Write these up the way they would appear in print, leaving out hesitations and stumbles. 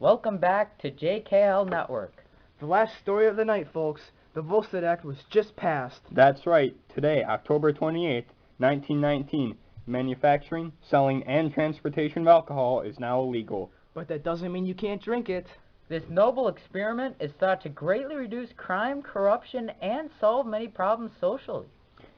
Welcome back to JKL Network. The last story of the night, folks. The Volstead Act was just passed. That's right. Today, October 28th, 1919, manufacturing, selling, and transportation of alcohol is now illegal. But that doesn't mean you can't drink it. This noble experiment is thought to greatly reduce crime, corruption, and solve many problems socially.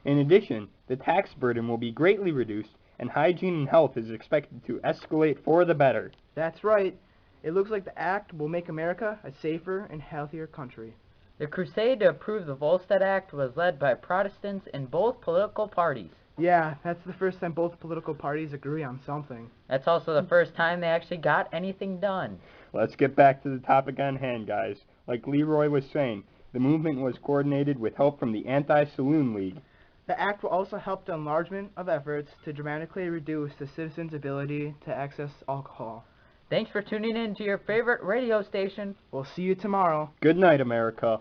In addition, the tax burden will be greatly reduced, and hygiene and health is expected to escalate for the better. That's right. It looks like the act will make America a safer and healthier country. The crusade to approve the Volstead Act was led by Protestants in both political parties. Yeah, that's the first time both political parties agree on something. That's also the first time they actually got anything done. Let's get back to the topic on hand, guys. Like Leroy was saying, the movement was coordinated with help from the Anti-Saloon League. The act will also help the enlargement of efforts to dramatically reduce the citizens' ability to access alcohol. Thanks for tuning in to your favorite radio station. We'll see you tomorrow. Good night, America.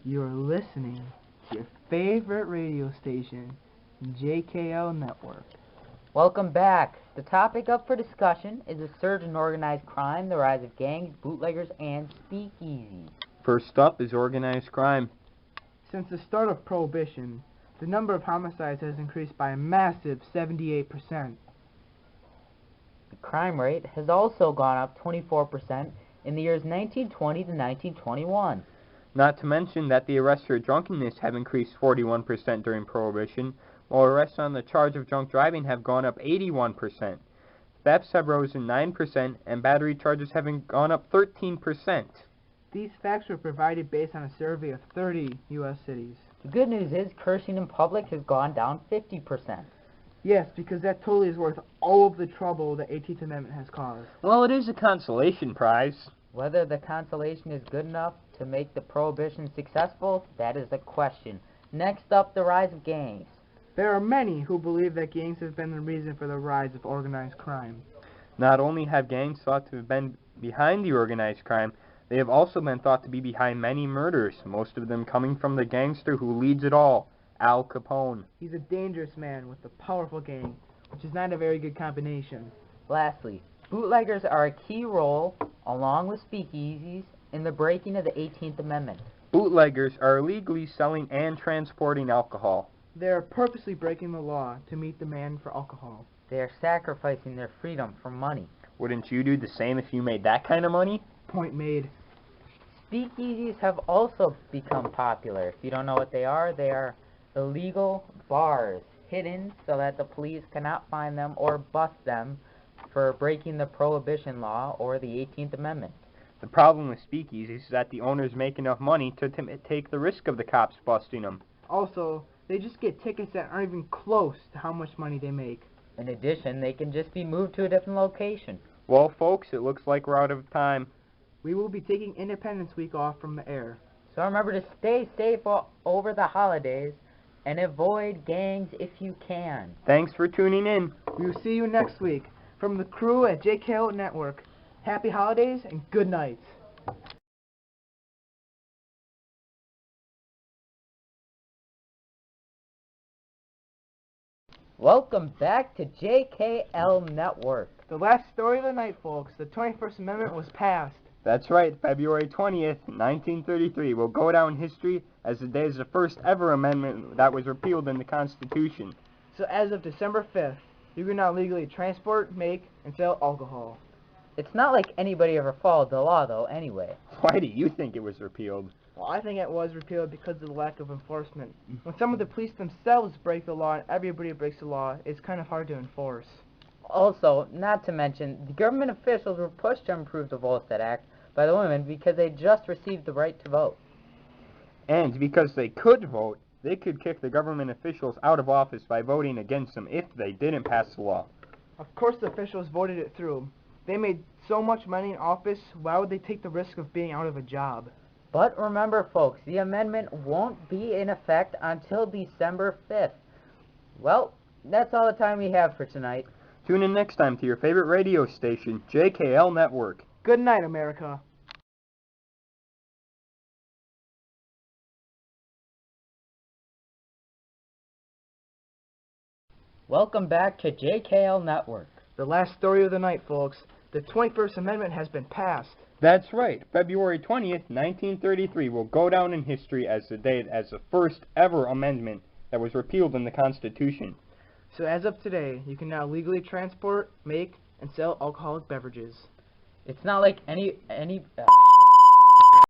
You're listening to your favorite radio station, JKL Network. Welcome back. The topic up for discussion is the surge in organized crime, the rise of gangs, bootleggers, and speakeasies. First up is organized crime. Since the start of Prohibition, the number of homicides has increased by a massive 78%. The crime rate has also gone up 24% in the years 1920 to 1921. Not to mention that the arrests for drunkenness have increased 41% during Prohibition, while arrests on the charge of drunk driving have gone up 81%. Thefts have risen 9%, and battery charges have gone up 13%. These facts were provided based on a survey of 30 U.S. cities. The good news is cursing in public has gone down 50%. Yes, because that totally is worth all of the trouble the 18th Amendment has caused. Well, it is a consolation prize. Whether the consolation is good enough to make the prohibition successful, that is the question. Next up, the rise of gangs. There are many who believe that gangs have been the reason for the rise of organized crime. Not only have gangs thought to have been behind the organized crime, they have also been thought to be behind many murders, most of them coming from the gangster who leads it all, Al Capone. He's a dangerous man with a powerful gang, which is not a very good combination. Lastly, bootleggers are a key role, along with speakeasies, in the breaking of the 18th Amendment. Bootleggers are illegally selling and transporting alcohol. They are purposely breaking the law to meet demand for alcohol. They are sacrificing their freedom for money. Wouldn't you do the same if you made that kind of money? Point made. Speakeasies have also become popular. If you don't know what they are illegal bars, hidden so that the police cannot find them or bust them for breaking the Prohibition law or the 18th Amendment. The problem with speakeasies is that the owners make enough money to take the risk of the cops busting them. Also, they just get tickets that aren't even close to how much money they make. In addition, they can just be moved to a different location. Well, folks, it looks like we're out of time. We will be taking Independence Week off from the air. So remember to stay safe over the holidays and avoid gangs if you can. Thanks for tuning in. We will see you next week. From the crew at JKL Network, happy holidays and good nights. Welcome back to JKL Network. The last story of the night, folks. The 21st Amendment was passed. That's right, February 20th, 1933 will go down in history as the day is the first ever amendment that was repealed in the Constitution. So as of December 5th, you can now legally transport, make, and sell alcohol. It's not like anybody ever followed the law, though, anyway. Why do you think it was repealed? Well, I think it was repealed because of the lack of enforcement. When some of the police themselves break the law and everybody breaks the law, it's kind of hard to enforce. Also, not to mention, the government officials were pushed to improve the Volstead Act by the women because they just received the right to vote. And because they could vote, they could kick the government officials out of office by voting against them if they didn't pass the law. Of course the officials voted it through. They made so much money in office, why would they take the risk of being out of a job? But remember, folks, the amendment won't be in effect until December 5th. Well, that's all the time we have for tonight. Tune in next time to your favorite radio station, JKL Network. Good night, America. Welcome back to JKL Network. The last story of the night, folks. The 21st Amendment has been passed. That's right. February 20th, 1933 will go down in history as the first ever amendment that was repealed in the Constitution. So as of today, you can now legally transport, make, and sell alcoholic beverages. It's not like any